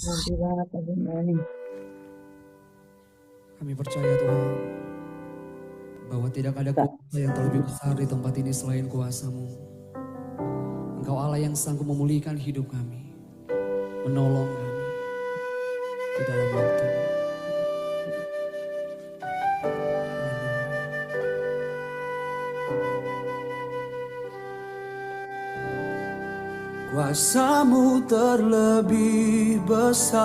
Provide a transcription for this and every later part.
Nanti banget lagi ini. Kami percaya Tuhan, bahwa tidak ada Tak. kuasa yang terlebih besar di tempat ini selain kuasa-Mu. Engkau Allah yang sanggup memulihkan hidup kami, menolong kami di dalam waktu. Kuasa-Mu terlebih besar,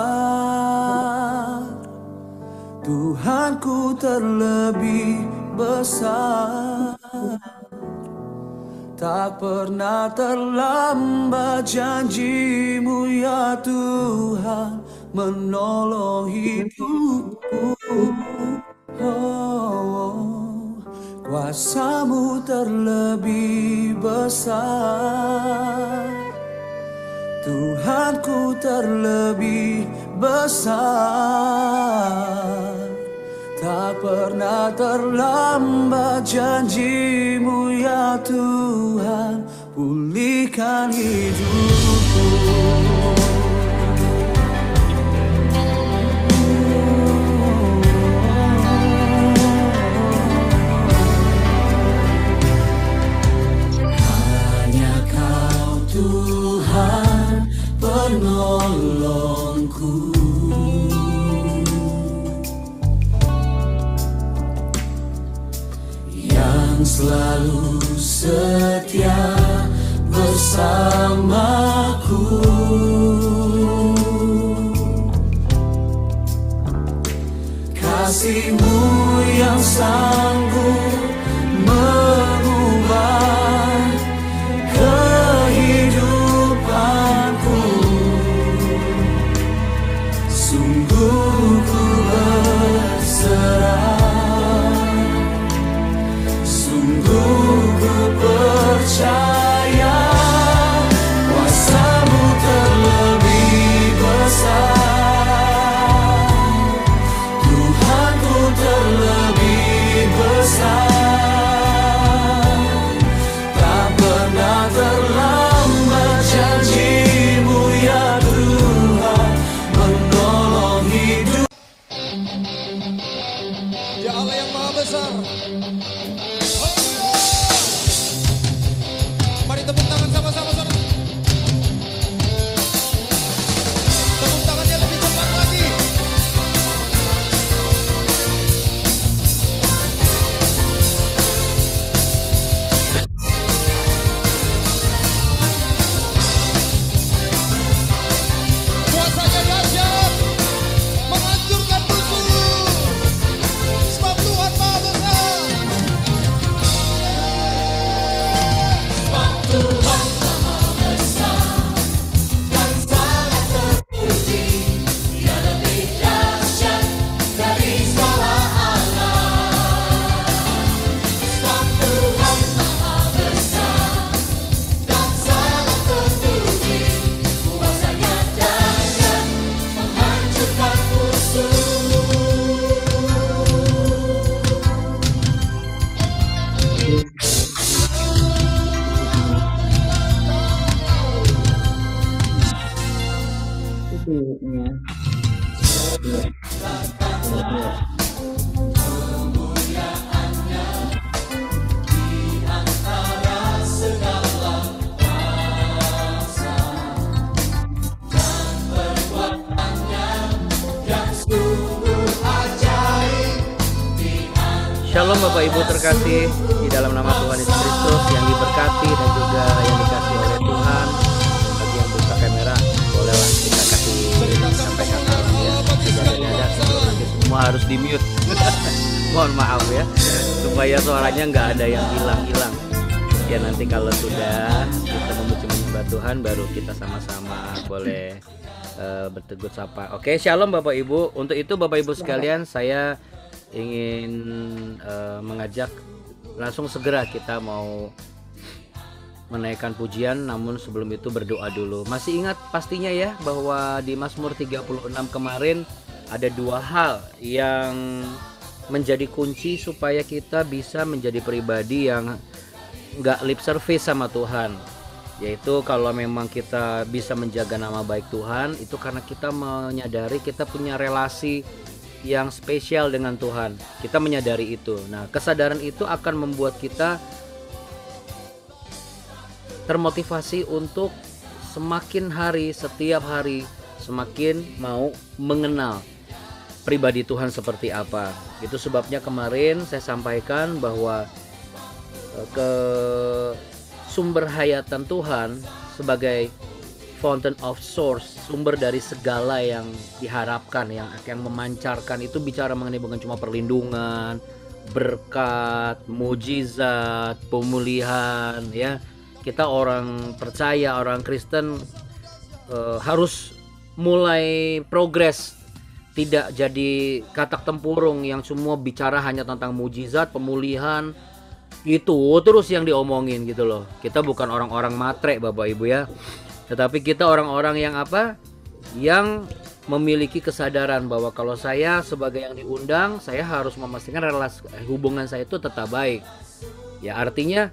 Tuhanku terlebih besar. Tak pernah terlambat janji-Mu ya Tuhan, menolong hidupku. Oh, kuasa-Mu terlebih besar, Tuhanku terlebih besar. Tak pernah terlambat janji-Mu ya Tuhan, pulihkan hidupku. Hanya Kau Tuhan penolongku, yang selalu setia bersamaku. Kasih-Mu yang sanggup mengubah kehidupanku. Sungguh ku berserah, sungguh ku percaya, kuasa-Mu terlebih besar, Tuhanku terlebih besar. Tak pernah terlambat janji-Mu ya Tuhan, menolong hidup. Ya Allah yang maha besar. Mari tepuk tangan sama-sama, saudara. Tepuk tangannya lebih cepat lagi. Kuasanya dahsyat, menghancurkan musuh. Sebab Tuhan maha besar. Ibunya. Shalom Bapak Ibu terkasih di dalam nama Tuhan Yesus Kristus, yang diberkati dan juga yang dikasih oleh Tuhan. Bagi yang buka kamera, bolehlah kita kasih sampaikan salam ya. Tidak ada nanti semua harus di mute. Mohon maaf ya, supaya suaranya nggak ada yang hilang-hilang. Ya nanti kalau sudah kita memuji menyembah Tuhan, baru kita sama-sama boleh bertegur sapa. Oke, shalom Bapak Ibu. Untuk itu Bapak Ibu sekalian, saya ingin mengajak langsung segera kita mau menaikkan pujian, namun sebelum itu berdoa dulu. Masih ingat pastinya ya bahwa di Mazmur 36 kemarin ada dua hal yang menjadi kunci supaya kita bisa menjadi pribadi yang nggak lip service sama Tuhan. Yaitu kalau memang kita bisa menjaga nama baik Tuhan, itu karena kita menyadari kita punya relasi yang spesial dengan Tuhan. Kita menyadari itu. Nah, kesadaran itu akan membuat kita termotivasi untuk semakin hari, setiap hari semakin mau mengenal pribadi Tuhan seperti apa. Itu sebabnya kemarin saya sampaikan bahwa ke sumber hayatan Tuhan sebagai fountain of source, sumber dari segala yang diharapkan, yang memancarkan, itu bicara mengenai bukan cuma perlindungan, berkat, mujizat, pemulihan, ya. Kita orang percaya, orang Kristen harus mulai progres, tidak jadi katak tempurung yang semua bicara hanya tentang mujizat, pemulihan, itu terus yang diomongin gitu loh. Kita bukan orang-orang matre Bapak Ibu ya, tetapi kita orang-orang yang apa? Yang memiliki kesadaran bahwa kalau saya sebagai yang diundang, saya harus memastikan relasi hubungan saya itu tetap baik. Ya, artinya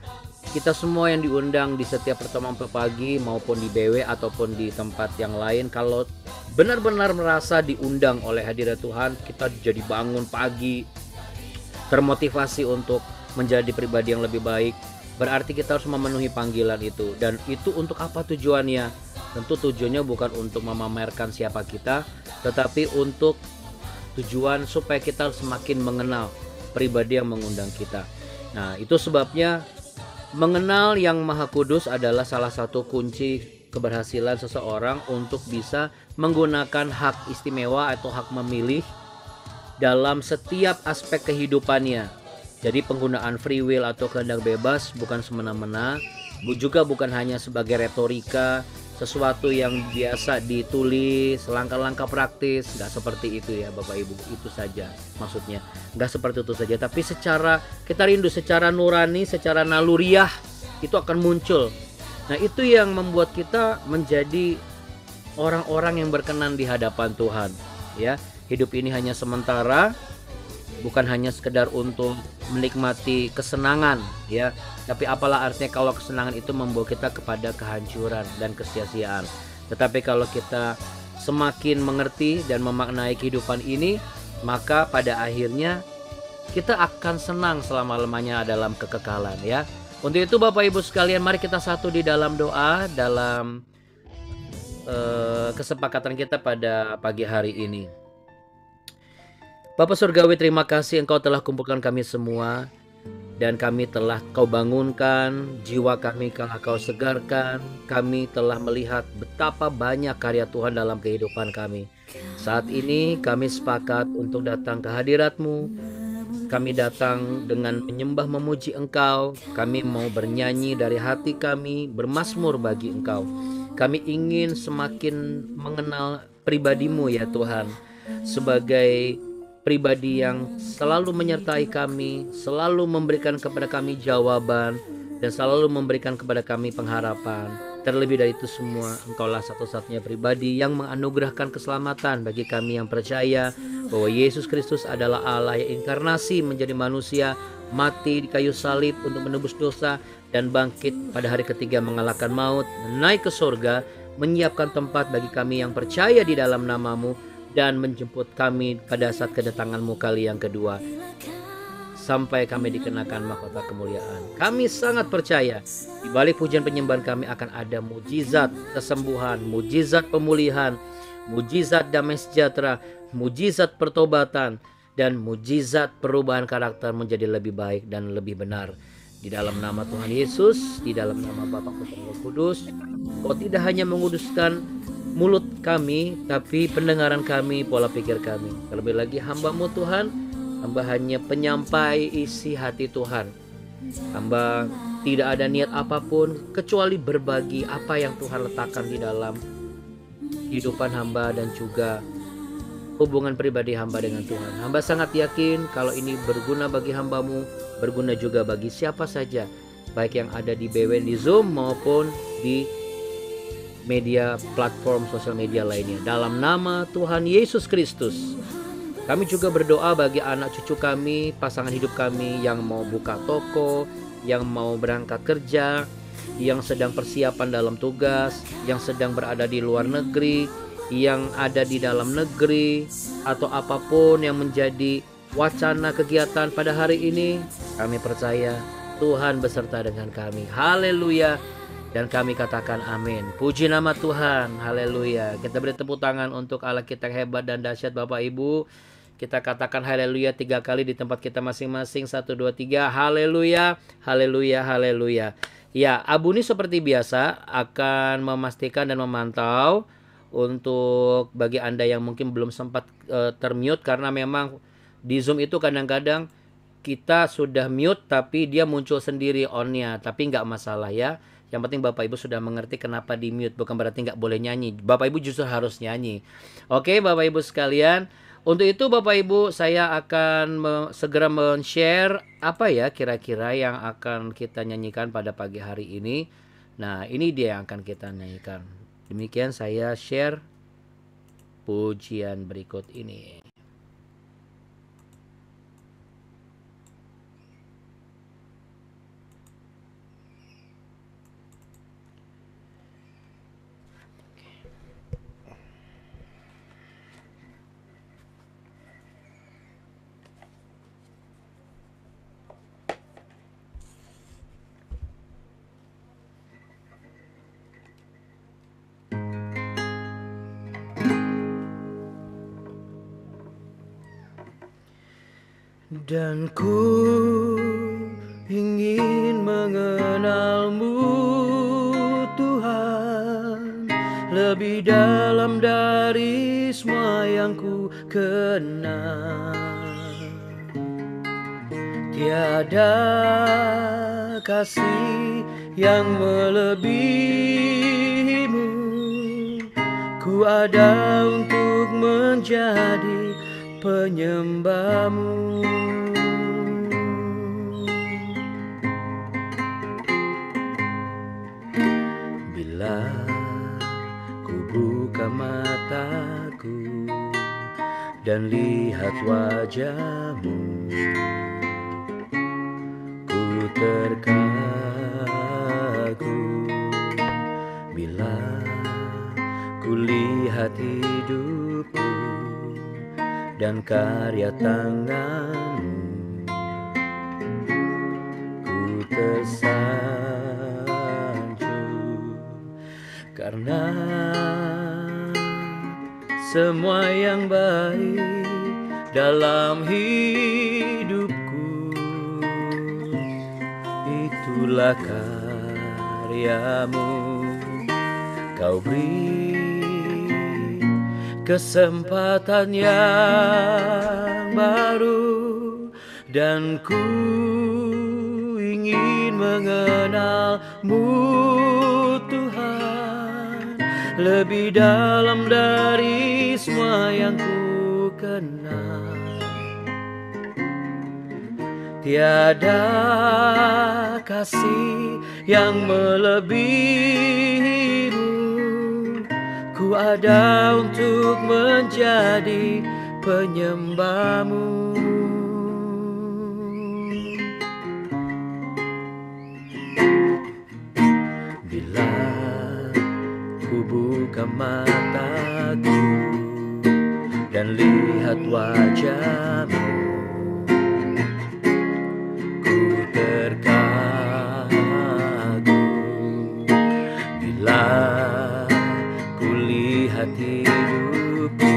kita semua yang diundang di setiap pertemuan pagi maupun di BW ataupun di tempat yang lain, kalau benar-benar merasa diundang oleh hadirat Tuhan, kita jadi bangun pagi termotivasi untuk menjadi pribadi yang lebih baik. Berarti kita harus memenuhi panggilan itu. Dan itu untuk apa tujuannya? Tentu tujuannya bukan untuk memamerkan siapa kita, tetapi untuk tujuan supaya kita semakin mengenal pribadi yang mengundang kita. Nah, itu sebabnya mengenal Yang Maha Kudus adalah salah satu kunci keberhasilan seseorang untuk bisa menggunakan hak istimewa atau hak memilih dalam setiap aspek kehidupannya. Jadi penggunaan free will atau kehendak bebas bukan semena-mena, juga bukan hanya sebagai retorika, sesuatu yang biasa ditulis, langkah-langkah praktis, nggak seperti itu ya Bapak Ibu, itu saja maksudnya, nggak seperti itu saja, tapi secara kita rindu, secara nurani, secara naluriah itu akan muncul. Nah, itu yang membuat kita menjadi orang-orang yang berkenan di hadapan Tuhan ya. Hidup ini hanya sementara, bukan hanya sekedar untuk menikmati kesenangan ya, tapi apalah artinya kalau kesenangan itu membawa kita kepada kehancuran dan kesia-siaan. Tetapi kalau kita semakin mengerti dan memaknai kehidupan ini, maka pada akhirnya kita akan senang selama-lamanya dalam kekekalan ya. Untuk itu Bapak Ibu sekalian, mari kita satu di dalam doa, dalam kesepakatan kita pada pagi hari ini. Bapa Surgawi, terima kasih Engkau telah kumpulkan kami semua, dan kami telah Kau bangunkan, jiwa kami telah Kau segarkan. Kami telah melihat betapa banyak karya Tuhan dalam kehidupan kami. Saat ini kami sepakat untuk datang ke hadirat-Mu. Kami datang dengan menyembah memuji Engkau. Kami mau bernyanyi dari hati kami, bermazmur bagi Engkau. Kami ingin semakin mengenal pribadi-Mu ya Tuhan, sebagai pribadi yang selalu menyertai kami, selalu memberikan kepada kami jawaban, dan selalu memberikan kepada kami pengharapan. Terlebih dari itu semua, Engkaulah satu-satunya pribadi yang menganugerahkan keselamatan bagi kami yang percaya bahwa Yesus Kristus adalah Allah yang inkarnasi menjadi manusia, mati di kayu salib untuk menebus dosa, dan bangkit pada hari ketiga mengalahkan maut, naik ke surga, menyiapkan tempat bagi kami yang percaya di dalam nama-Mu, dan menjemput kami pada saat kedatangan-Mu kali yang kedua, sampai kami dikenakan mahkota kemuliaan. Kami sangat percaya di balik pujian penyembahan kami akan ada mujizat kesembuhan, mujizat pemulihan, mujizat damai sejahtera, mujizat pertobatan, dan mujizat perubahan karakter menjadi lebih baik dan lebih benar. Di dalam nama Tuhan Yesus, di dalam nama Bapa, Putra, Roh Kudus, Kau tidak hanya menguduskan mulut kami, tapi pendengaran kami, pola pikir kami. Terlebih lagi hamba-Mu Tuhan, hamba hanya penyampai isi hati Tuhan. Hamba tidak ada niat apapun kecuali berbagi apa yang Tuhan letakkan di dalam kehidupan hamba dan juga hubungan pribadi hamba dengan Tuhan. Hamba sangat yakin kalau ini berguna bagi hamba-Mu, berguna juga bagi siapa saja, baik yang ada di BW, di Zoom maupun di media platform sosial media lainnya. Dalam nama Tuhan Yesus Kristus, kami juga berdoa bagi anak cucu kami, pasangan hidup kami yang mau buka toko, yang mau berangkat kerja, yang sedang persiapan dalam tugas, yang sedang berada di luar negeri, yang ada di dalam negeri, atau apapun yang menjadi wacana kegiatan pada hari ini, kami percaya Tuhan beserta dengan kami. Haleluya. Dan kami katakan amin. Puji nama Tuhan. Haleluya. Kita beri tepuk tangan untuk Allah kita yang hebat dan dahsyat Bapak Ibu. Kita katakan haleluya 3 kali di tempat kita masing-masing. 1, 2, 3. Haleluya. Haleluya. Haleluya. Ya, Abu ini seperti biasa akan memastikan dan memantau untuk bagi Anda yang mungkin belum sempat termute, karena memang di Zoom itu kadang-kadang kita sudah mute tapi dia muncul sendiri on-nya, tapi nggak masalah ya. Yang penting Bapak Ibu sudah mengerti kenapa di mute, bukan berarti nggak boleh nyanyi. Bapak Ibu justru harus nyanyi. Oke Bapak Ibu sekalian, untuk itu Bapak Ibu saya akan segera men-share apa ya kira-kira yang akan kita nyanyikan pada pagi hari ini. Nah ini dia yang akan kita nyanyikan. Demikian saya share pujian berikut ini. Dan ku ingin mengenal-Mu Tuhan, lebih dalam dari semua yang ku kenal. Tiada kasih yang melebihi-Mu, ku ada untuk menjadi penyembah-Mu. Bila ku buka mataku dan lihat wajah-Mu, ku terkagum. Bila ku lihat hidupku dan karya tangan-Mu, ku tersanjung. Karena semua yang baik dalam hidupku, itulah karya-Mu. Kau beri kesempatan yang baru, dan ku ingin mengenal-Mu Tuhan, lebih dalam dari semua yang ku kenal. Tiada kasih yang melebihi-Mu, ku ada untuk menjadi penyembah-Mu. Bila ku buka mataku dan lihat wajah-Mu, ku terkagum. Bila ku lihat hidupku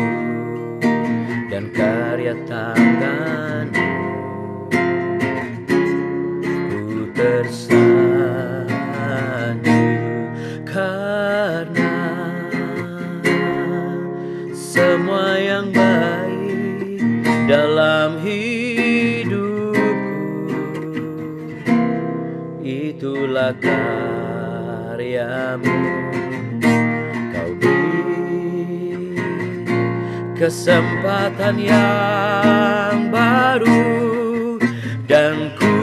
dan karya tangan-Mu, ku tersanjung. Karena semua yang baik dalam hidupku, itulah karya-Mu. Kau beri kesempatan yang baru, dan ku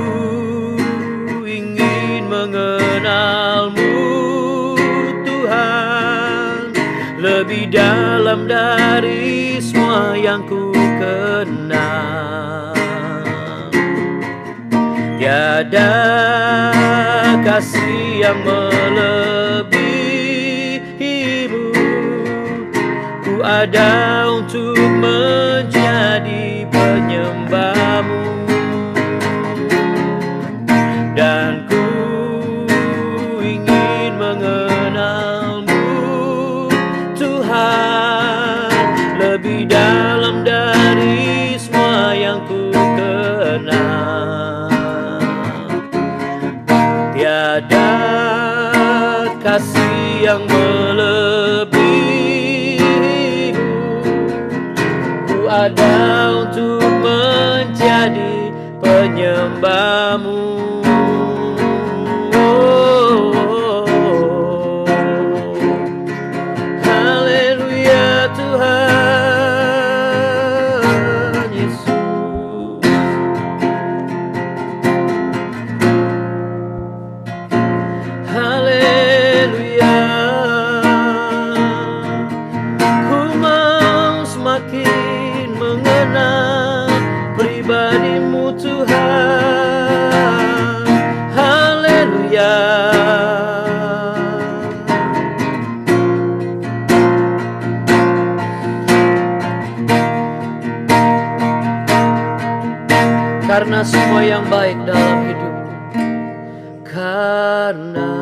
ingin mengenal-Mu Tuhan, lebih dalam dari semua yang ku kenal. Tiada kasih yang melebihimu. Ku ada untuk menjadi penyembahmu, dan ku ingin mengenalmu Tuhan lebih dalam dari semua yang ku kenal. Tiada kasih yang melebihimu. Ku ada untuk menjadi penyembahmu. Haleluya Tuhan Yesus. Haleluya. Ku mau semakin mengenal pribadimu Tuhan. Haleluya. Karena semua yang baik dalam hidupku, karena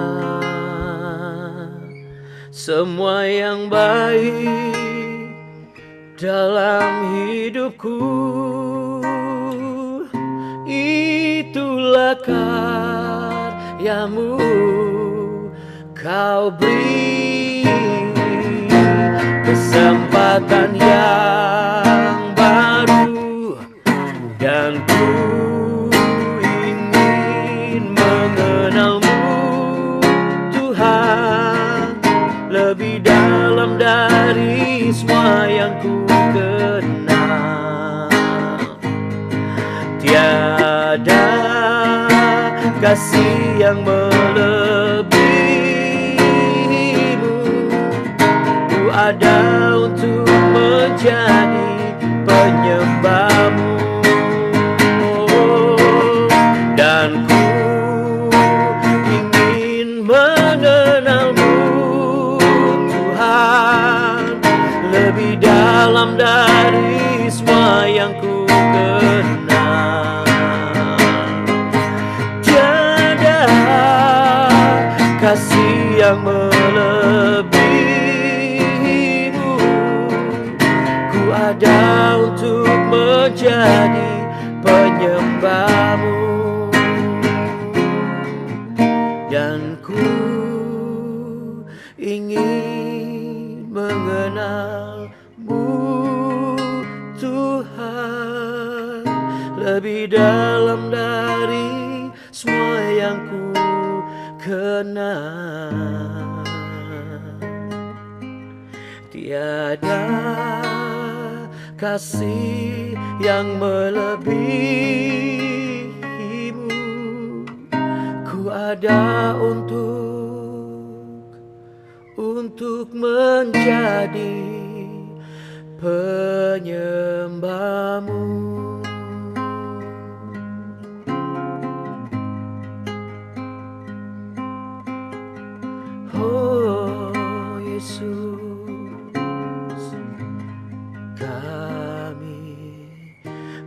semua yang baik dalam hidupku, itulah karyamu. Kau beri kesempatan yang baru, dan ku ingin mengenalmu Tuhan lebih dalam dari semua yang ku kenal. Tiada kasih yang melebihimu. Ku ada untuk menjadi penyembahmu, dan ku ingin mengenalmu Tuhan lebih dalam dari semua yang ku kenal. Tiada kasih yang melebihimu. Ku ada untuk menjadi penyembahmu, dan ku ingin mengenalmu Tuhan lebih dalam dari semua yang ku kenal. Tiada kasih yang melebihimu. Ku ada untuk menjadi penyembahmu. Oh Yesus, kami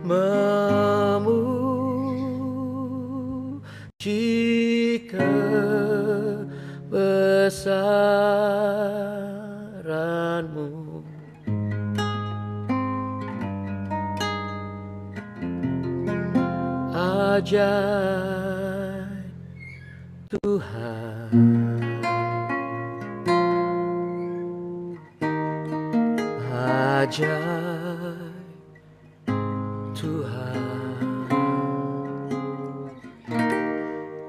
memuji kebesaran-Mu. Ajaib Tuhan, ajaib Tuhan,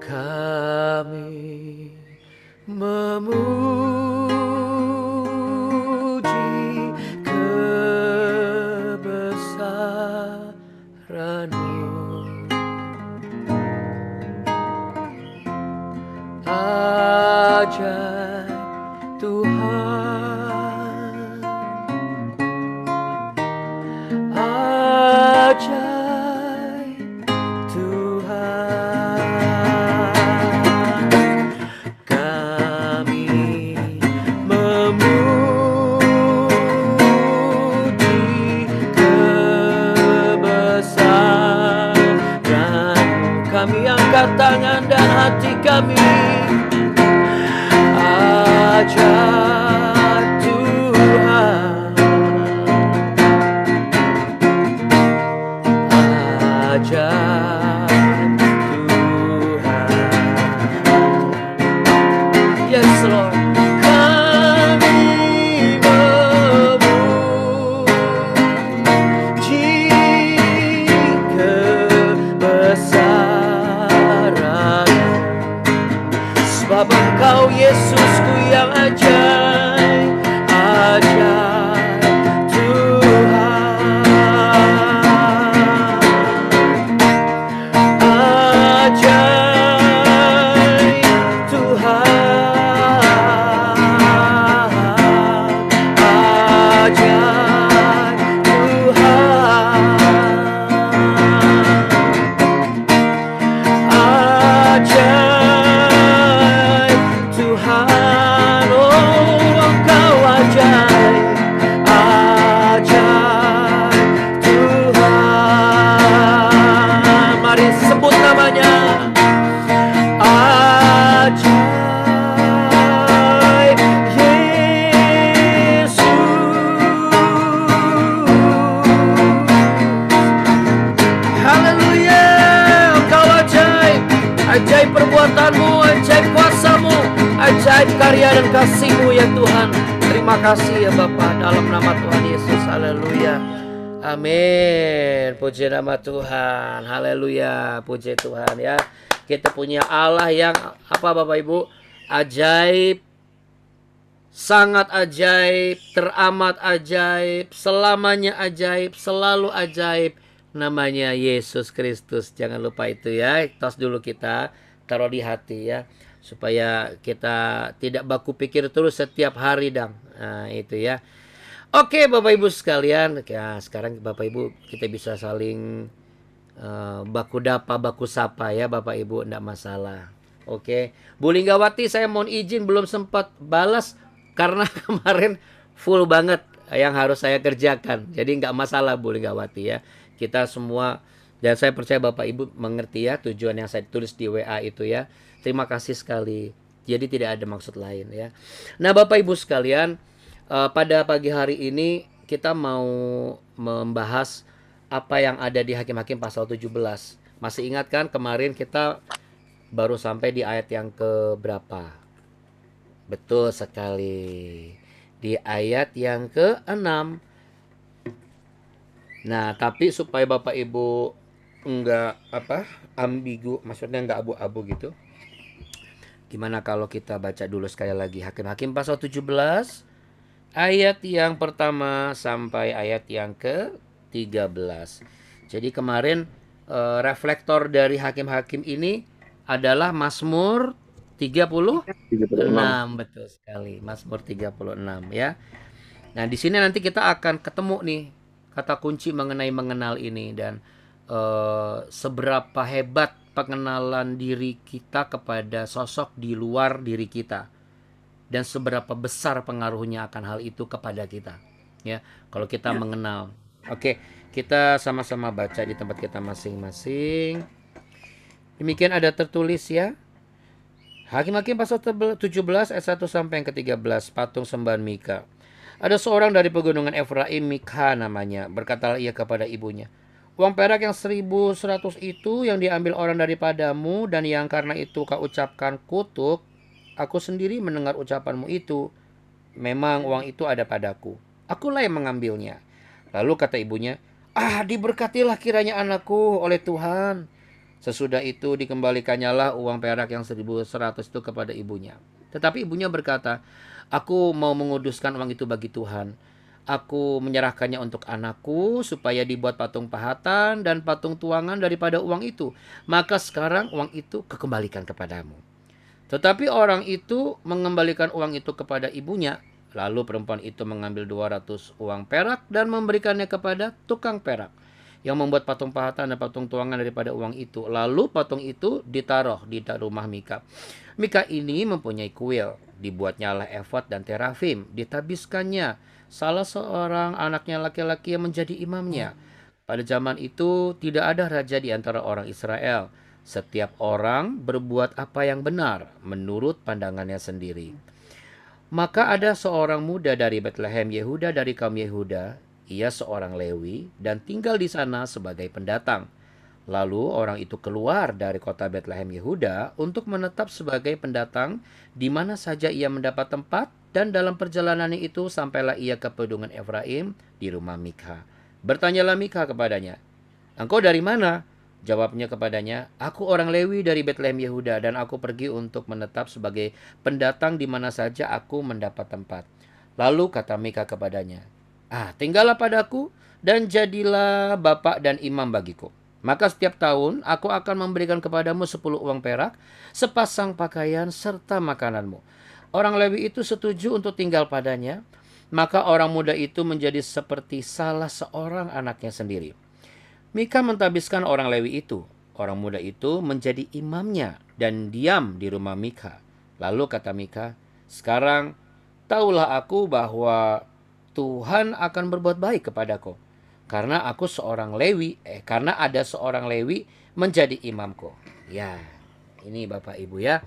kami memuji kebesaran-Mu. Ajaib Tuhan, hati kami. Ajar Tuhan, ajar Tuhan. Yes Lord. Kami memuji kebesaran, sebab Engkau Yesusku yang ajaib, ajaib Tuhan, ajaib Tuhan, ajaib Tuhan, ajaib Tuhan, oh Engkau ajaib, ajaib Tuhan. Mari sebut namanya, ajaib Yesus. Haleluya, Engkau ajaib, ajaib perbuatanmu, ajaib kuasamu, ajaib karya dan kasih-Mu ya Tuhan. Terima kasih ya Bapa, dalam nama Tuhan Yesus. Haleluya, amin. Puji nama Tuhan, haleluya, puji Tuhan ya. Kita punya Allah yang apa Bapak Ibu? Ajaib, sangat ajaib, teramat ajaib, selamanya ajaib, selalu ajaib. Namanya Yesus Kristus. Jangan lupa itu ya. Tos dulu kita taruh di hati ya, supaya kita tidak baku pikir terus setiap hari dang. Nah, itu ya. Oke Bapak Ibu sekalian, ya, sekarang Bapak Ibu kita bisa saling baku dapa, baku sapa ya Bapak Ibu, enggak masalah. Oke, Bu Linggawati saya mohon izin belum sempat balas karena kemarin full banget yang harus saya kerjakan. Jadi enggak masalah Bu Linggawati ya. Kita semua, dan saya percaya Bapak Ibu mengerti ya tujuan yang saya tulis di WA itu ya. Terima kasih sekali. Jadi tidak ada maksud lain ya. Nah Bapak Ibu sekalian, pada pagi hari ini kita mau membahas apa yang ada di Hakim-Hakim pasal 17. Masih ingat kan kemarin kita baru sampai di ayat yang ke berapa? Betul sekali. Di ayat yang ke-6. Nah, tapi supaya Bapak Ibu enggak ambigu, maksudnya enggak abu-abu gitu. Gimana kalau kita baca dulu sekali lagi Hakim-Hakim pasal 17 ayat yang pertama sampai ayat yang ke-13. Jadi kemarin reflektor dari Hakim-Hakim ini adalah Mazmur 36. Betul sekali, Mazmur 36 ya. Nah, di sini nanti kita akan ketemu nih kata kunci mengenai mengenal ini, dan seberapa hebat pengenalan diri kita kepada sosok di luar diri kita, dan seberapa besar pengaruhnya akan hal itu kepada kita ya kalau kita mengenal. Oke, kita sama-sama baca di tempat kita masing-masing. Demikian ada tertulis ya. Hakim-Hakim pasal 17 ayat 1 sampai yang ke-13, patung sembahan Mika. Ada seorang dari pegunungan Efraim, Mikha namanya. Berkatalah ia kepada ibunya, uang perak yang 1.100 itu yang diambil orang daripadamu, dan yang karena itu kau ucapkan kutuk, aku sendiri mendengar ucapanmu itu. Memang uang itu ada padaku, akulah yang mengambilnya. Lalu kata ibunya, diberkatilah kiranya anakku oleh Tuhan. Sesudah itu dikembalikannya lah uang perak yang 1.100 itu kepada ibunya. Tetapi ibunya berkata, aku mau menguduskan uang itu bagi Tuhan. Aku menyerahkannya untuk anakku supaya dibuat patung pahatan dan patung tuangan daripada uang itu. Maka sekarang uang itu kekembalikan kepadamu. Tetapi orang itu mengembalikan uang itu kepada ibunya. Lalu perempuan itu mengambil 200 uang perak dan memberikannya kepada tukang perak yang membuat patung pahatan dan patung tuangan daripada uang itu. Lalu patung itu ditaruh di rumah Mika. Mika ini mempunyai kuil. Dibuatnya lah efod dan terafim. Ditabiskannya salah seorang anaknya laki-laki yang menjadi imamnya. Pada zaman itu tidak ada raja di antara orang Israel. Setiap orang berbuat apa yang benar menurut pandangannya sendiri. Maka ada seorang muda dari Betlehem Yehuda dari kaum Yehuda. Ia seorang Lewi dan tinggal di sana sebagai pendatang. Lalu orang itu keluar dari kota Betlehem Yehuda untuk menetap sebagai pendatang di mana saja ia mendapat tempat, dan dalam perjalanannya itu sampailah ia ke pedungan Efraim di rumah Mikha. Bertanyalah Mikha kepadanya, "Engkau dari mana?" Jawabnya kepadanya, "Aku orang Lewi dari Betlehem Yehuda dan aku pergi untuk menetap sebagai pendatang di mana saja aku mendapat tempat." Lalu kata Mikha kepadanya, "Tinggallah padaku dan jadilah bapak dan imam bagiku. Maka setiap tahun aku akan memberikan kepadamu 10 uang perak, sepasang pakaian, serta makananmu." Orang Lewi itu setuju untuk tinggal padanya. Maka orang muda itu menjadi seperti salah seorang anaknya sendiri. Mikha mentabiskan orang Lewi itu. Orang muda itu menjadi imamnya dan diam di rumah Mikha. Lalu kata Mikha, "Sekarang taulah aku bahwa Tuhan akan berbuat baik kepadaku. Karena ada seorang Lewi menjadi imamku." Ya, ini Bapak Ibu ya.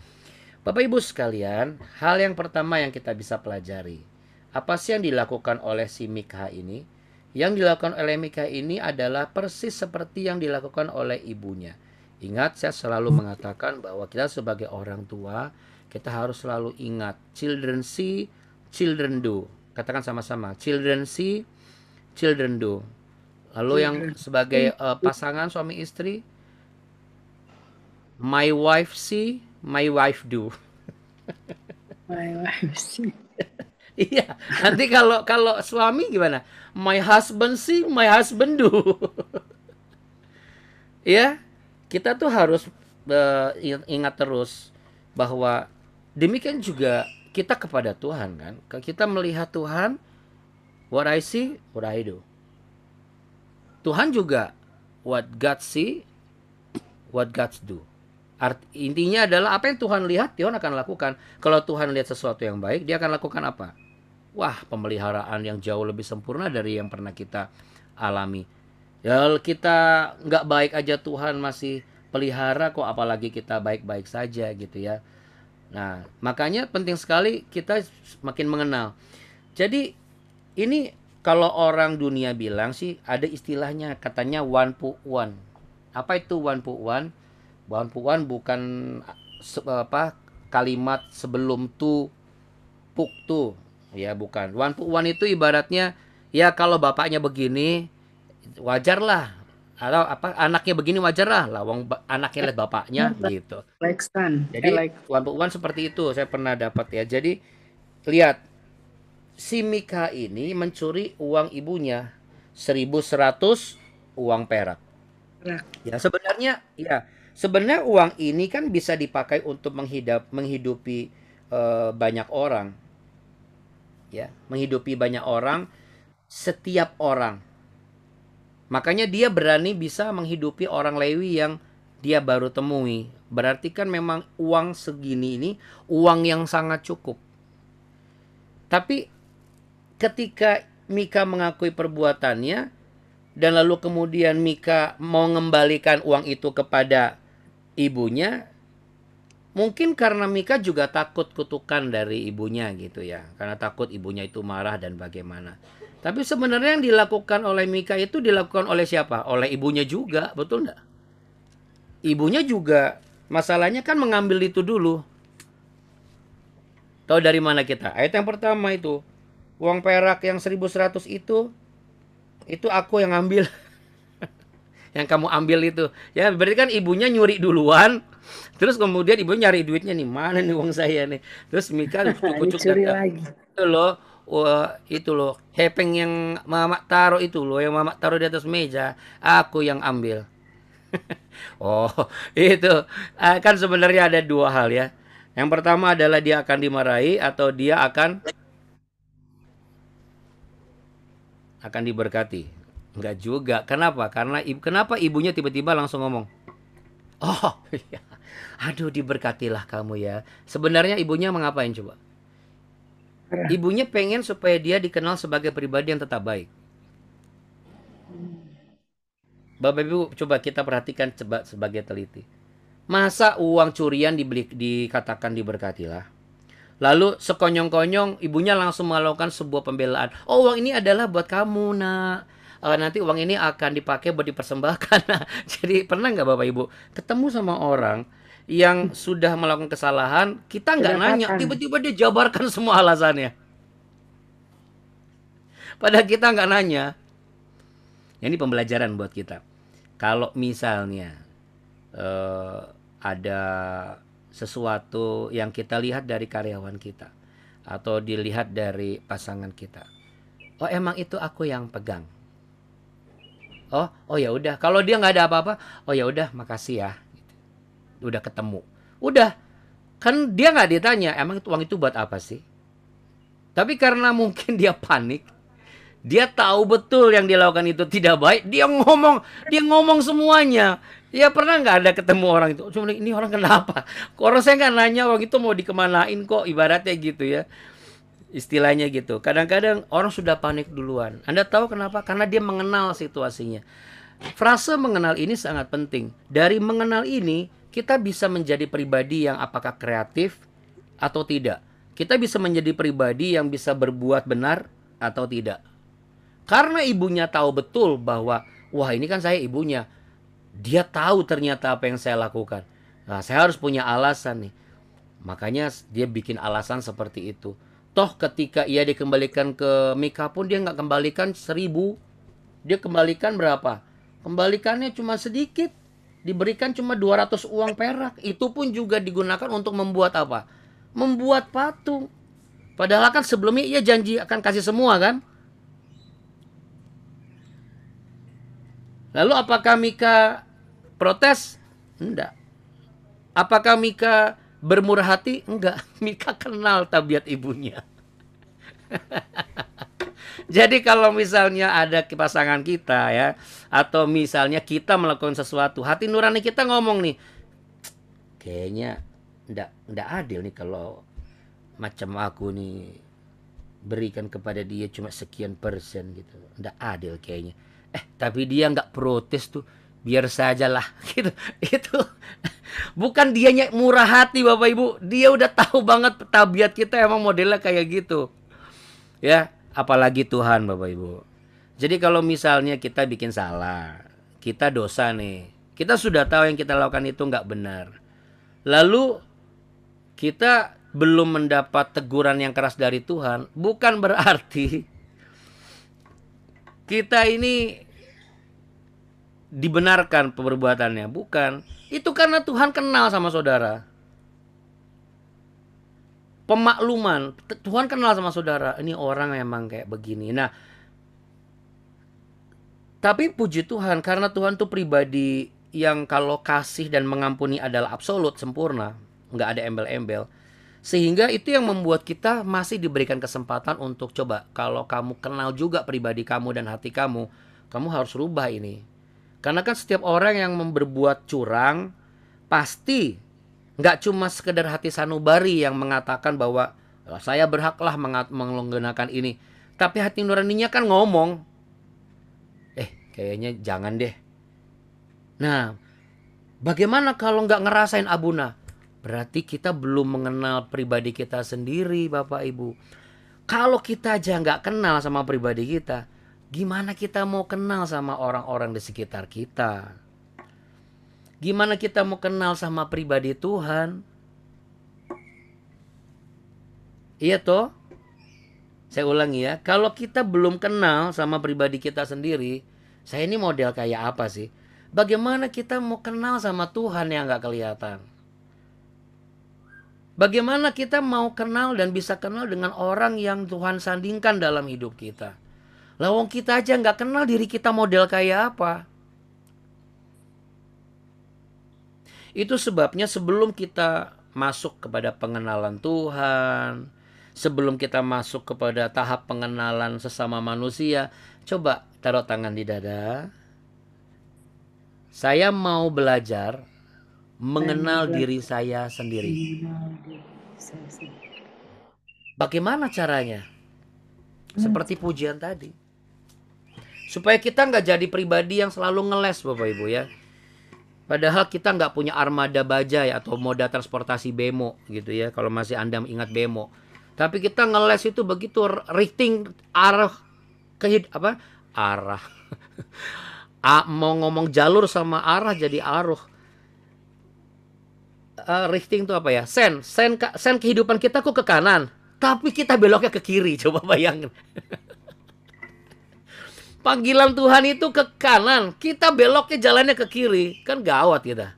Bapak Ibu sekalian, hal yang pertama yang kita bisa pelajari. Apa sih yang dilakukan oleh si Mikha ini? Yang dilakukan oleh Mikha ini adalah persis seperti yang dilakukan oleh ibunya. Ingat, saya selalu mengatakan bahwa kita sebagai orang tua, kita harus selalu ingat, children see, children do. Katakan sama-sama, children see, children do. Lalu yang sebagai pasangan suami istri, my wife see, my wife do. My wife see. Iya, nanti kalau suami gimana? My husband see, my husband do. Ya, kita tuh harus ingat terus bahwa demikian juga kita kepada Tuhan kan. Kalau kita melihat Tuhan, what I see, what I do. Tuhan juga what God see, what God do. Intinya adalah apa yang Tuhan lihat, Tuhan akan lakukan. Kalau Tuhan lihat sesuatu yang baik, dia akan lakukan apa? Wah, pemeliharaan yang jauh lebih sempurna dari yang pernah kita alami. Ya, kita nggak baik aja Tuhan masih pelihara kok, apalagi kita baik-baik saja gitu ya. Nah, makanya penting sekali kita makin mengenal. Jadi ini kalau orang dunia bilang sih ada istilahnya, katanya one to one. Apa itu one to one? One to one bukan kalimat sebelum tu, puk tu. Ya bukan. One to one itu ibaratnya ya kalau bapaknya begini wajar lah. Atau anaknya begini wajar lah. Lawang anaknya lihat bapaknya gitu. Like son. Jadi one to one seperti itu saya pernah dapat ya. Jadi lihat, si Mikha ini mencuri uang ibunya 1.100 uang perak. Ya sebenarnya uang ini kan bisa dipakai untuk menghidupi banyak orang. Ya, menghidupi banyak orang, setiap orang. Makanya dia berani bisa menghidupi orang Lewi yang dia baru temui. Berarti kan memang uang segini ini uang yang sangat cukup. Tapi ketika Mikha mengakui perbuatannya dan lalu kemudian Mikha mau mengembalikan uang itu kepada ibunya, mungkin karena Mikha juga takut kutukan dari ibunya gitu ya. Karena takut ibunya itu marah dan bagaimana. Tapi sebenarnya yang dilakukan oleh Mikha itu dilakukan oleh siapa? Oleh ibunya juga, betul enggak? Ibunya juga, masalahnya kan mengambil itu dulu. Tahu dari mana kita? Ayat yang pertama itu, uang perak yang 1.100 itu aku yang ambil. Yang kamu ambil itu. Ya berarti kan ibunya nyuri duluan. Terus kemudian ibu nyari duitnya nih, mana nih uang saya nih. Terus Mikha cucuk lagi. Itu loh, hepeng yang mama taruh itu loh, yang mama taruh di atas meja, aku yang ambil. Oh, itu kan sebenarnya ada dua hal ya. Yang pertama adalah dia akan dimarahi atau dia akan diberkati. Enggak juga. Kenapa? Kenapa ibunya tiba-tiba langsung ngomong, "Oh, iya. Aduh, diberkatilah kamu ya." Sebenarnya ibunya mengapain coba? Ibunya pengen supaya dia dikenal sebagai pribadi yang tetap baik. Bapak Ibu coba kita perhatikan sebagai teliti. Masa uang curian dikatakan diberkatilah? Lalu sekonyong-konyong ibunya langsung melakukan sebuah pembelaan. Oh, uang ini adalah buat kamu, nak. Nanti uang ini akan dipakai buat dipersembahkan. Nah, jadi pernah nggak Bapak Ibu ketemu sama orang yang sudah melakukan kesalahan, kita nggak nanya, Kedapatan. tiba-tiba dia jabarkan semua alasannya. Padahal kita nggak nanya. Ini pembelajaran buat kita. Kalau misalnya ada sesuatu yang kita lihat dari karyawan kita atau dilihat dari pasangan kita, oh emang itu aku yang pegang. Oh ya udah. Kalau dia nggak ada apa-apa, oh ya udah, makasih ya. Udah ketemu, udah. Kan dia nggak ditanya, emang uang itu buat apa sih? Tapi karena mungkin dia panik, dia tahu betul yang dilakukan itu tidak baik, dia ngomong semuanya. Ya pernah nggak ada ketemu orang itu, cuma ini orang kenapa? Orang saya nggak nanya uang itu mau dikemanain kok, ibaratnya gitu ya. Istilahnya gitu. Kadang-kadang orang sudah panik duluan. Anda tahu kenapa? Karena dia mengenal situasinya. Frase mengenal ini sangat penting. Dari mengenal ini, kita bisa menjadi pribadi yang apakah kreatif atau tidak. Kita bisa menjadi pribadi yang bisa berbuat benar atau tidak. Karena ibunya tahu betul bahwa, wah ini kan saya ibunya. Dia tahu ternyata apa yang saya lakukan. Nah, saya harus punya alasan nih. Makanya dia bikin alasan seperti itu. Toh ketika ia dikembalikan ke Mika pun dia nggak kembalikan 1.000. Dia kembalikan berapa? Kembalikannya cuma sedikit. Diberikan cuma 200 uang perak. Itu pun juga digunakan untuk membuat apa? Membuat patung. Padahal kan sebelumnya ia janji akan kasih semua kan? Lalu apakah Mika protes? Enggak. Apakah Mika bermurah hati? Enggak. Mika kenal tabiat ibunya. Jadi kalau misalnya ada pasangan kita ya, atau misalnya kita melakukan sesuatu, hati nurani kita ngomong nih, kayaknya enggak adil nih kalau macam aku nih berikan kepada dia cuma sekian persen gitu. Enggak adil kayaknya. Tapi dia nggak protes tuh, biar sajalah gitu. Itu bukan dianya murah hati Bapak Ibu, dia udah tahu banget tabiat kita emang modelnya kayak gitu. Ya, apalagi Tuhan Bapak Ibu. Jadi kalau misalnya kita bikin salah, kita dosa nih, kita sudah tahu yang kita lakukan itu nggak benar. Lalu kita belum mendapat teguran yang keras dari Tuhan, bukan berarti kita ini dibenarkan perbuatannya. Bukan. Itu karena Tuhan kenal sama saudara. Pemakluman. Tuhan kenal sama saudara. Ini orang memang kayak begini. Nah, tapi puji Tuhan, karena Tuhan tuh pribadi yang kalau kasih dan mengampuni adalah absolut, sempurna. Nggak ada embel-embel. Sehingga itu yang membuat kita masih diberikan kesempatan untuk coba, kalau kamu kenal juga pribadi kamu dan hati kamu, kamu harus rubah ini. Karena kan setiap orang yang berbuat curang, pasti nggak cuma sekedar hati sanubari yang mengatakan bahwa saya berhaklah menggunakan ini. Tapi hati nuraninya kan ngomong, kayaknya jangan deh. Nah, bagaimana kalau nggak ngerasain Abuna? Berarti kita belum mengenal pribadi kita sendiri Bapak Ibu. Kalau kita aja nggak kenal sama pribadi kita, gimana kita mau kenal sama orang-orang di sekitar kita? Gimana kita mau kenal sama pribadi Tuhan? Iya toh? Saya ulangi ya, kalau kita belum kenal sama pribadi kita sendiri, saya ini model kayak apa sih? Bagaimana kita mau kenal sama Tuhan yang nggak kelihatan? Bagaimana kita mau kenal dan bisa kenal dengan orang yang Tuhan sandingkan dalam hidup kita? Lawang kita aja nggak kenal diri kita model kayak apa. Itu sebabnya sebelum kita masuk kepada pengenalan Tuhan, sebelum kita masuk kepada tahap pengenalan sesama manusia, coba taruh tangan di dada. Saya mau belajar mengenal diri saya sendiri. Bagaimana caranya? Seperti pujian tadi. Supaya kita nggak jadi pribadi yang selalu ngeles Bapak Ibu ya. Padahal kita nggak punya armada bajai atau moda transportasi bemo gitu ya. Kalau masih Anda ingat bemo. Tapi kita ngeles itu begitu rating arah arah. Mau ngomong jalur sama arah jadi arah. Rating itu apa ya? Sen kehidupan kita kok ke kanan. Tapi kita beloknya ke kiri. Coba bayangin. Panggilan Tuhan itu ke kanan, kita beloknya jalannya ke kiri. Kan gawat kita.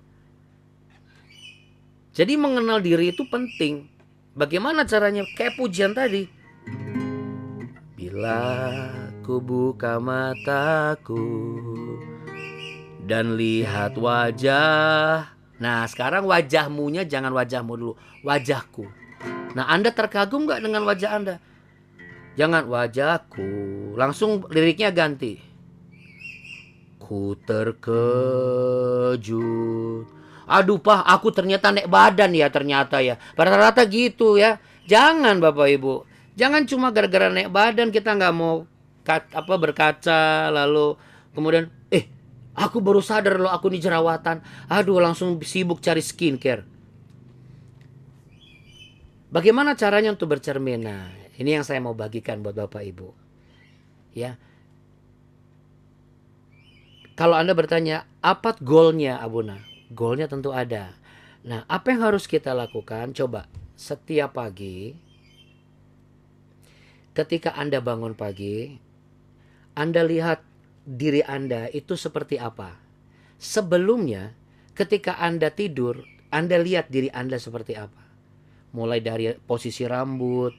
Jadi mengenal diri itu penting. Bagaimana caranya? Kayak pujian tadi. Bila ku buka mataku dan lihat wajah. Nah sekarang wajahmunya jangan wajahmu dulu. Wajahku. Nah Anda terkagum gak dengan wajah Anda? Jangan wajahku. Langsung liriknya ganti. Ku terkejut. Aduh Pak, aku ternyata naik badan ya ternyata ya. Rata-rata gitu ya. Jangan Bapak Ibu. Jangan cuma gara-gara naik badan kita nggak mau berkaca. Lalu kemudian aku baru sadar loh aku ini jerawatan. Aduh langsung sibuk cari skincare. Bagaimana caranya untuk bercermin? Nah, ini yang saya mau bagikan buat Bapak Ibu. Ya. Kalau Anda bertanya, apa goalnya Abuna? Goalnya tentu ada. Nah, apa yang harus kita lakukan? Coba, setiap pagi, ketika Anda bangun pagi, Anda lihat diri Anda itu seperti apa. Sebelumnya, ketika Anda tidur, Anda lihat diri Anda seperti apa. Mulai dari posisi rambut,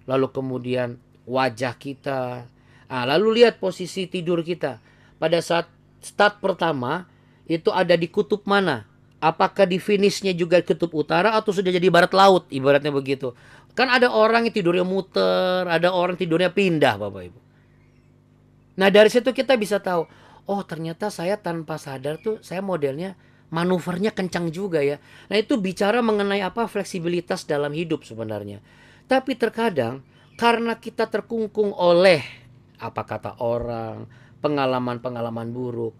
lalu kemudian wajah kita. Lalu lihat posisi tidur kita. Pada saat start pertama, itu ada di kutub mana? Apakah di finishnya juga kutub utara atau sudah jadi barat laut? Ibaratnya begitu. Kan ada orang yang tidurnya muter, ada orang tidurnya pindah Bapak Ibu. Nah dari situ kita bisa tahu, oh ternyata saya tanpa sadar tuh saya modelnya manuvernya kencang juga ya. Nah itu bicara mengenai apa fleksibilitas dalam hidup sebenarnya. Tapi terkadang karena kita terkungkung oleh apa kata orang, pengalaman-pengalaman buruk,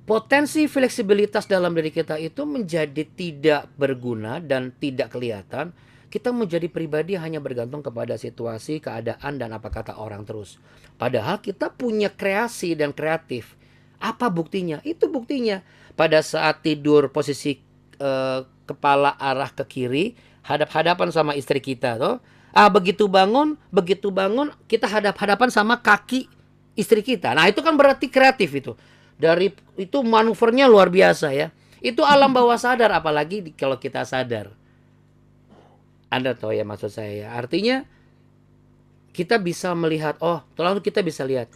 potensi fleksibilitas dalam diri kita itu menjadi tidak berguna dan tidak kelihatan. Kita menjadi pribadi hanya bergantung kepada situasi, keadaan, dan apa kata orang terus. Padahal kita punya kreasi dan kreatif. Apa buktinya? Itu buktinya. Pada saat tidur posisi kepala arah ke kiri, hadap-hadapan sama istri kita. Toh. Begitu bangun kita hadap-hadapan sama kaki istri kita. Nah itu kan berarti kreatif itu. Dari itu manuvernya luar biasa ya. Itu alam bawah sadar, apalagi kalau kita sadar. Anda tahu ya maksud saya ya. Artinya kita bisa melihat, lalu kita bisa lihat,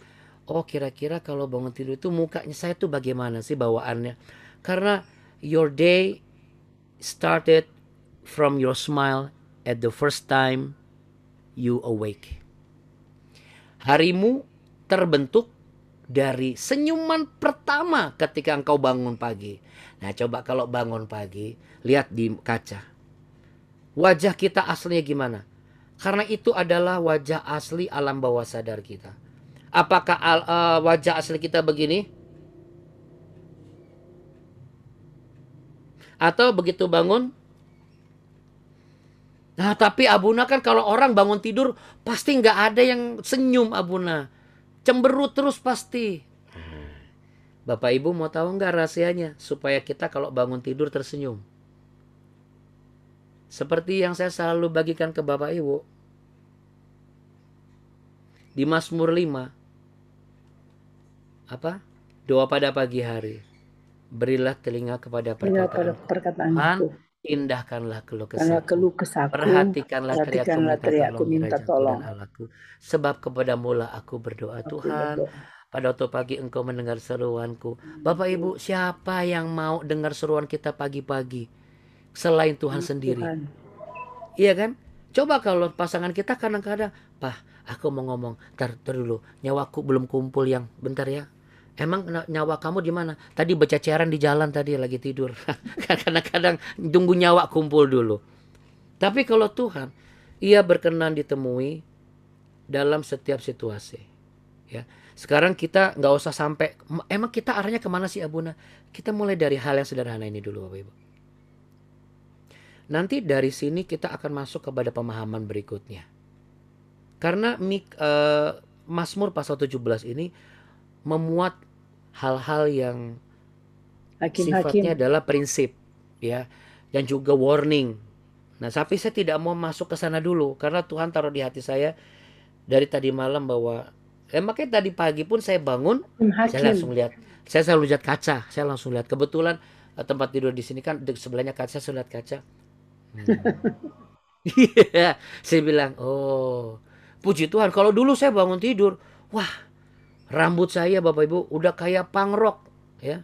kira-kira kalau bangun tidur itu mukanya saya tuh bagaimana sih bawaannya. Karena your day started from your smile at the first time you awake. Harimu terbentuk dari senyuman pertama ketika engkau bangun pagi. Nah coba kalau bangun pagi, lihat di kaca. Wajah kita aslinya gimana? Karena itu adalah wajah asli alam bawah sadar kita. Apakah wajah asli kita begini? Atau begitu bangun? Nah tapi Abuna kan kalau orang bangun tidur pasti nggak ada yang senyum Abuna. Cemberut terus pasti. Bapak Ibu mau tahu nggak rahasianya? Supaya kita kalau bangun tidur tersenyum. Seperti yang saya selalu bagikan ke Bapak Ibu. Di Mazmur 5. Apa? Doa pada pagi hari. Berilah telinga kepada perkataanku. Indahkanlah keluh kesahku. Perhatikanlah teriakku minta tolong. Sebab kepadamu lah aku berdoa Tuhan. Pada waktu pagi engkau mendengar seruanku. Bapak Ibu, siapa yang mau dengar seruan kita pagi-pagi? Selain Tuhan sendiri. Iya kan? Coba kalau pasangan kita kadang-kadang, Pak, aku mau ngomong, tar dulu, nyawaku belum kumpul yang bentar ya. Emang nyawa kamu di mana? Tadi bececeran di jalan tadi lagi tidur. Kadang-kadang tunggu nyawa kumpul dulu. Tapi kalau Tuhan, Ia berkenan ditemui dalam setiap situasi. ya. Sekarang kita nggak usah sampai, emang kita arahnya kemana sih Abuna? Kita mulai dari hal yang sederhana ini dulu Bapak Ibu. Nanti dari sini kita akan masuk kepada pemahaman berikutnya. Karena Mazmur pasal 17 ini memuat hal-hal yang sifatnya Hakim-hakim. adalah prinsip ya, dan juga warning. Nah, tapi saya tidak mau masuk ke sana dulu karena Tuhan taruh di hati saya dari tadi malam bahwa makanya tadi pagi pun saya bangun, saya langsung Hakim. lihat, saya selalu lihat kaca, saya langsung lihat. Kebetulan tempat tidur di sini kan sebelahnya kaca, saya lihat kaca. Iya, saya bilang, oh, puji Tuhan. Kalau dulu saya bangun tidur, wah, rambut saya Bapak Ibu udah kayak punk rock, ya.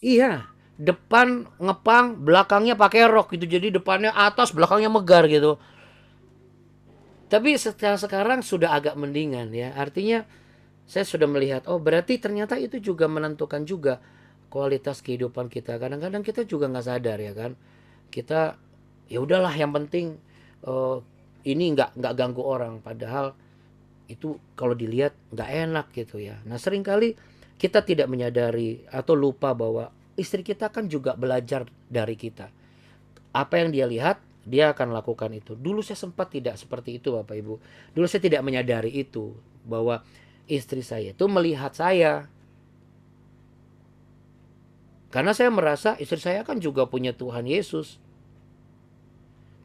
Iya, depan ngepang, belakangnya pakai rok gitu. Jadi depannya atas, belakangnya megar gitu. Tapi sekarang sudah agak mendingan ya. Artinya saya sudah melihat, oh berarti ternyata itu juga menentukan juga kualitas kehidupan kita. Kadang-kadang kita juga nggak sadar ya kan. Kita ya udahlah, yang penting ini nggak ganggu orang. Padahal itu kalau dilihat nggak enak gitu ya. Nah seringkali kita tidak menyadari atau lupa bahwa istri kita kan juga belajar dari kita. Apa yang dia lihat, dia akan lakukan itu. Dulu saya sempat tidak seperti itu Bapak Ibu. Dulu saya tidak menyadari itu, bahwa istri saya itu melihat saya. Karena saya merasa istri saya kan juga punya Tuhan Yesus.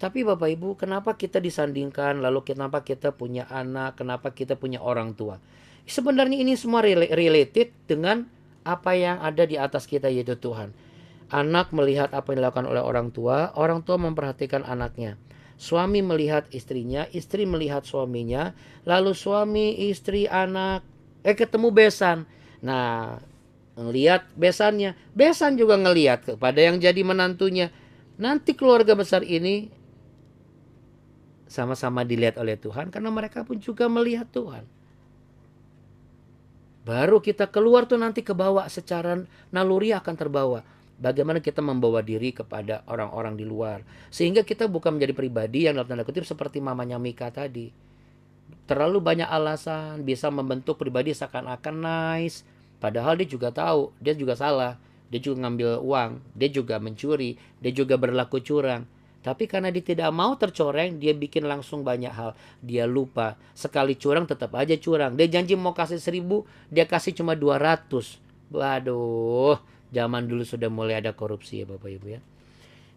Tapi Bapak Ibu, kenapa kita disandingkan, lalu kenapa kita punya anak, kenapa kita punya orang tua? Sebenarnya ini semua related dengan apa yang ada di atas kita, yaitu Tuhan. Anak melihat apa yang dilakukan oleh orang tua memperhatikan anaknya. Suami melihat istrinya, istri melihat suaminya, lalu suami, istri, anak, ketemu besan. Nah, ngelihat besannya, besan juga ngelihat kepada yang jadi menantunya. Nanti keluarga besar ini sama-sama dilihat oleh Tuhan karena mereka pun juga melihat Tuhan. Baru kita keluar tuh nanti ke bawah, secara naluri akan terbawa. Bagaimana kita membawa diri kepada orang-orang di luar. Sehingga kita bukan menjadi pribadi yang dalam tanda kutip seperti mamanya Mika tadi. Terlalu banyak alasan, bisa membentuk pribadi seakan-akan nice. Padahal dia juga tahu, dia juga salah. Dia juga ngambil uang, dia juga mencuri, dia juga berlaku curang. Tapi karena dia tidak mau tercoreng, dia bikin langsung banyak hal. Dia lupa, sekali curang tetap aja curang. Dia janji mau kasih 1.000, dia kasih cuma 200. Waduh, zaman dulu sudah mulai ada korupsi ya Bapak Ibu ya.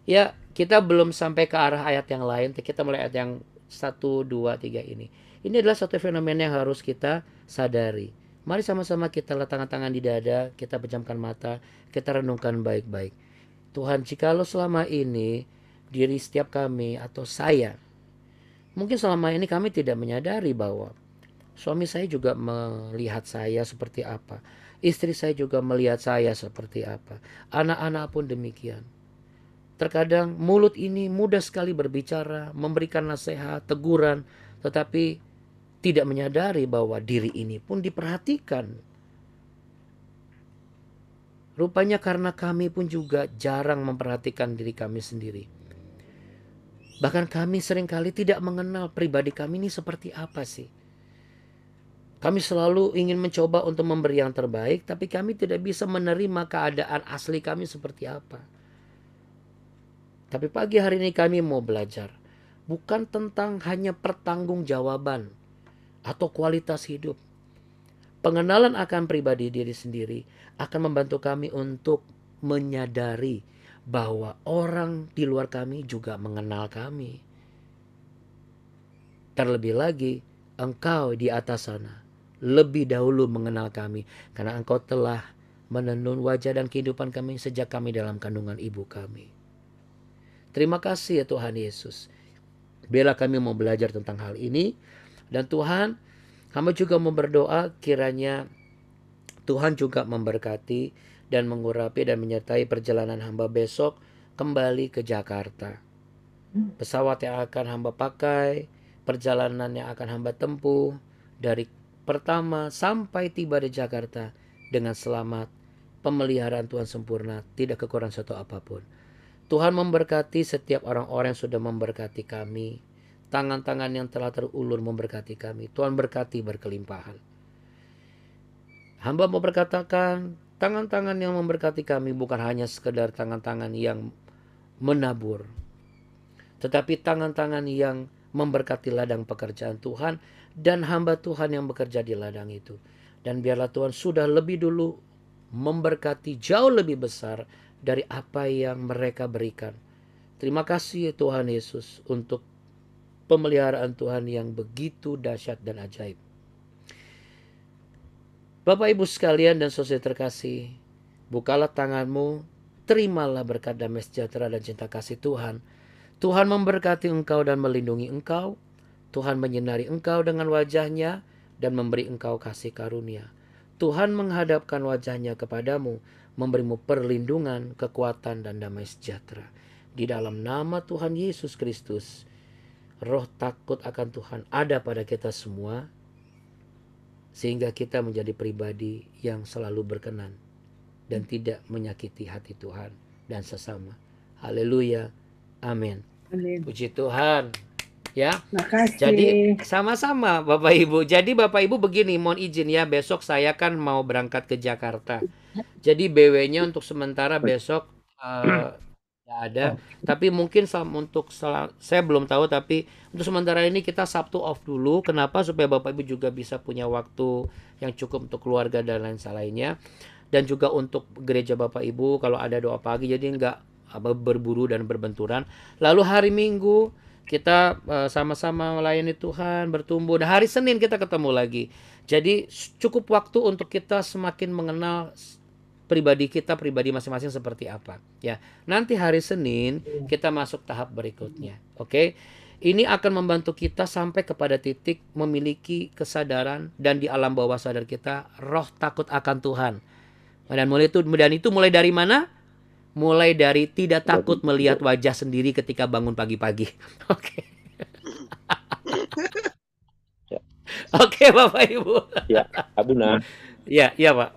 Ya, kita belum sampai ke arah ayat yang lain. Kita mulai ayat yang 1, 2, 3 ini. Ini adalah satu fenomena yang harus kita sadari. Mari sama-sama kita letakkan tangan di dada, kita pejamkan mata, kita renungkan baik-baik. Tuhan, jikalau selama ini diri setiap kami atau saya, mungkin selama ini kami tidak menyadari bahwa suami saya juga melihat saya seperti apa. Istri saya juga melihat saya seperti apa. Anak-anak pun demikian. Terkadang mulut ini mudah sekali berbicara, memberikan nasihat, teguran, tetapi tidak menyadari bahwa diri ini pun diperhatikan. Rupanya karena kami pun juga jarang memperhatikan diri kami sendiri. Bahkan kami seringkali tidak mengenal pribadi kami ini seperti apa sih. Kami selalu ingin mencoba untuk memberi yang terbaik, tapi kami tidak bisa menerima keadaan asli kami seperti apa. Tapi pagi hari ini kami mau belajar. Bukan tentang hanya pertanggungjawaban atau kualitas hidup. Pengenalan akan pribadi diri sendiri akan membantu kami untuk menyadari bahwa orang di luar kami juga mengenal kami. Terlebih lagi, Engkau di atas sana lebih dahulu mengenal kami, karena Engkau telah menenun wajah dan kehidupan kami sejak kami dalam kandungan ibu kami. Terima kasih ya Tuhan Yesus. Biarlah kami mau belajar tentang hal ini. Dan Tuhan, kami juga mau berdoa kiranya Tuhan juga memberkati dan mengurapi dan menyertai perjalanan hamba besok kembali ke Jakarta. Pesawat yang akan hamba pakai, perjalanan yang akan hamba tempuh dari pertama sampai tiba di Jakarta dengan selamat, pemeliharaan Tuhan sempurna, tidak kekurangan satu apapun. Tuhan memberkati setiap orang-orang yang sudah memberkati kami. tangan-tangan yang telah terulur memberkati kami. Tuhan berkati berkelimpahan. Hamba mau berkatakan, tangan-tangan yang memberkati kami bukan hanya sekedar tangan-tangan yang menabur, tetapi tangan-tangan yang memberkati ladang pekerjaan Tuhan dan hamba Tuhan yang bekerja di ladang itu. Dan biarlah Tuhan sudah lebih dulu memberkati jauh lebih besar dari apa yang mereka berikan. Terima kasih Tuhan Yesus untuk pemeliharaan Tuhan yang begitu dahsyat dan ajaib. Bapak Ibu sekalian dan saudara terkasih, bukalah tanganmu, terimalah berkat damai sejahtera dan cinta kasih Tuhan. Tuhan memberkati engkau dan melindungi engkau. Tuhan menyinari engkau dengan wajahnya dan memberi engkau kasih karunia. Tuhan menghadapkan wajahnya kepadamu, memberimu perlindungan, kekuatan, dan damai sejahtera. Di dalam nama Tuhan Yesus Kristus, roh takut akan Tuhan ada pada kita semua, sehingga kita menjadi pribadi yang selalu berkenan dan tidak menyakiti hati Tuhan dan sesama. Haleluya. Amin. Amin. Puji Tuhan. Ya. Makasih. Jadi sama-sama Bapak Ibu. Jadi Bapak Ibu begini, mohon izin ya, besok saya kan mau berangkat ke Jakarta. Jadi BW-nya untuk sementara besok tidak ada. Tapi mungkin saya belum tahu, tapi untuk sementara ini kita Sabtu off dulu. Kenapa? Supaya Bapak Ibu juga bisa punya waktu yang cukup untuk keluarga dan lain-lainnya. Dan juga untuk gereja Bapak Ibu kalau ada doa pagi, jadi nggak berburu dan berbenturan. Lalu hari Minggu kita sama-sama melayani Tuhan, bertumbuh. Dan hari Senin kita ketemu lagi. Jadi cukup waktu untuk kita semakin mengenal pribadi kita, pribadi masing-masing seperti apa. Ya, nanti hari Senin kita masuk tahap berikutnya. Oke? Ini akan membantu kita sampai kepada titik memiliki kesadaran dan di alam bawah sadar kita roh takut akan Tuhan. Dan itu mulai dari mana? Mulai dari tidak takut melihat wajah sendiri ketika bangun pagi-pagi. Oke. Oke, Bapak Ibu. Ya, Abuna. Ya, Pak.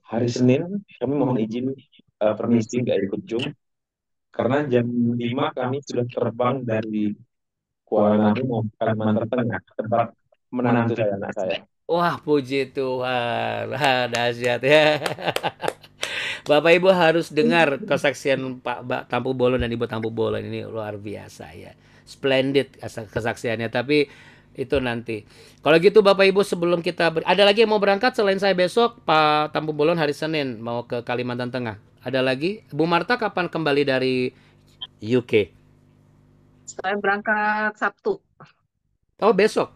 Hari Senin kami mohon izin permisi nggak ikut Zoom karena jam 5 kami sudah terbang dari Kuala Namu, Kalimantan Tengah, tempat menantu saya, anak saya. Wah, puji Tuhan. Dahsyat ya. Bapak Ibu harus dengar kesaksian Pak Tampu Bolon dan Ibu Tampu Bolon, ini luar biasa ya. Splendid kesaksiannya, tapi itu nanti. Kalau gitu Bapak Ibu sebelum kita ada lagi yang mau berangkat selain saya besok, Pak Tampu Bolon hari Senin mau ke Kalimantan Tengah. Ada lagi? Bu Marta kapan kembali dari UK? Saya berangkat Sabtu. Oh, besok.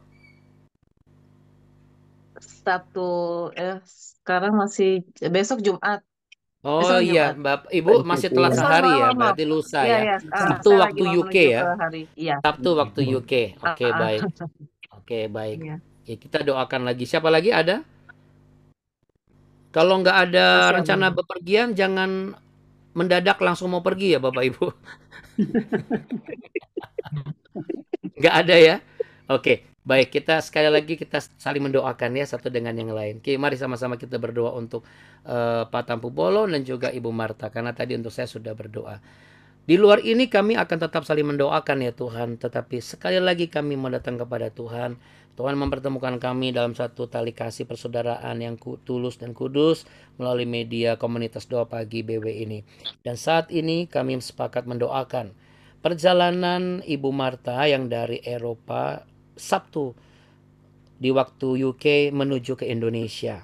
Sabtu sekarang masih besok Jumat. Oh Besok iya, Jumat. Bapak Ibu masih telat sehari ya, berarti lusa ya. Sabtu saya waktu lagi mau UK menuju ya. ke hari. Iya. Sabtu waktu UK. Oke, baik. Oke, baik. Iya. Ya, kita doakan lagi. Siapa lagi ada? Kalau nggak ada Masih ada. rencana bepergian, jangan mendadak langsung mau pergi ya Bapak Ibu. Nggak ada ya? Oke, baik. Kita sekali lagi kita saling mendoakan ya satu dengan yang lain. Oke, mari sama-sama kita berdoa untuk Pak Tampu Bolon dan juga Ibu Marta. Karena tadi untuk saya sudah berdoa. Di luar ini kami akan tetap saling mendoakan ya Tuhan. Tetapi sekali lagi kami mau datang kepada Tuhan. Tuhan mempertemukan kami dalam satu tali kasih persaudaraan yang tulus dan kudus melalui media komunitas doa pagi BW ini. Dan saat ini kami sepakat mendoakan perjalanan Ibu Marta yang dari Eropa Sabtu di waktu UK menuju ke Indonesia.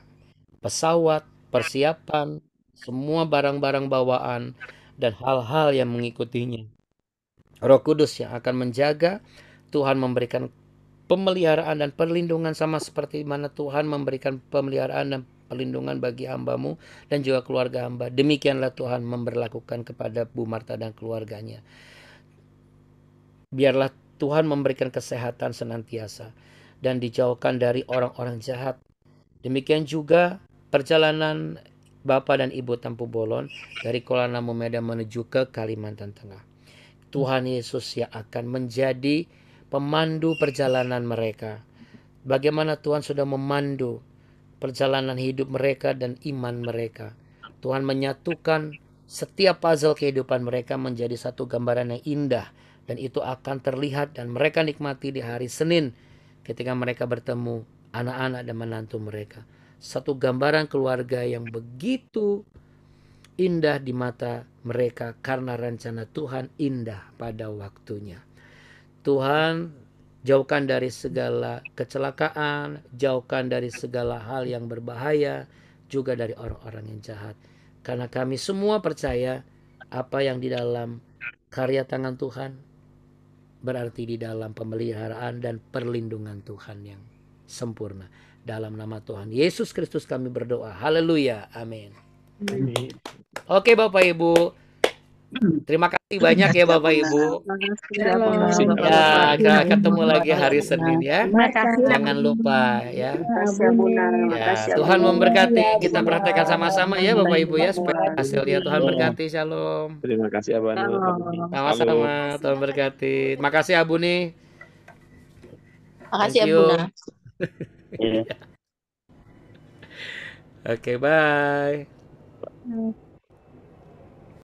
Pesawat, persiapan, semua barang-barang bawaan, dan hal-hal yang mengikutinya. Roh Kudus yang akan menjaga, Tuhan memberikan pemeliharaan dan perlindungan sama seperti mana Tuhan memberikan pemeliharaan dan perlindungan bagi hambamu dan juga keluarga hamba. Demikianlah Tuhan memberlakukan kepada Bu Marta dan keluarganya. Biarlah Tuhan memberikan kesehatan senantiasa dan dijauhkan dari orang-orang jahat. Demikian juga perjalanan Bapak dan Ibu Tampu Bolon dari Kuala Namu Medan menuju ke Kalimantan Tengah. Tuhan Yesus yang akan menjadi pemandu perjalanan mereka. Bagaimana Tuhan sudah memandu perjalanan hidup mereka dan iman mereka. Tuhan menyatukan setiap puzzle kehidupan mereka menjadi satu gambaran yang indah Dan itu akan terlihat dan mereka nikmati di hari Senin ketika mereka bertemu anak-anak dan menantu mereka. Satu gambaran keluarga yang begitu indah di mata mereka karena rencana Tuhan indah pada waktunya. Tuhan, jauhkan dari segala kecelakaan, jauhkan dari segala hal yang berbahaya, juga dari orang-orang yang jahat. Karena kami semua percaya apa yang di dalam karya tangan Tuhan berarti di dalam pemeliharaan dan perlindungan Tuhan yang sempurna. Dalam nama Tuhan Yesus Kristus kami berdoa. Haleluya. Amin. Amin. Oke Bapak Ibu. Terima kasih banyak ya Bapak Ibu. Makasih Shalom. Bunda, Ya, Bapak-Bapak. ketemu lagi hari Senin ya. Terima kasih ya Jangan lupa ya. Makasih ya Bunda. Ya, Makasih ya Tuhan Bunda. memberkati. Kita praktekkan sama-sama ya Bapak Ibu ya supaya Tuhan. hasilnya Tuhan berkati. Shalom. Terima kasih Abang Nur. Shalom. Sama-sama. Tuhan berkati. Makasih Abu nih. Makasih Thank ya you. Bunda. Iya. Oke, bye.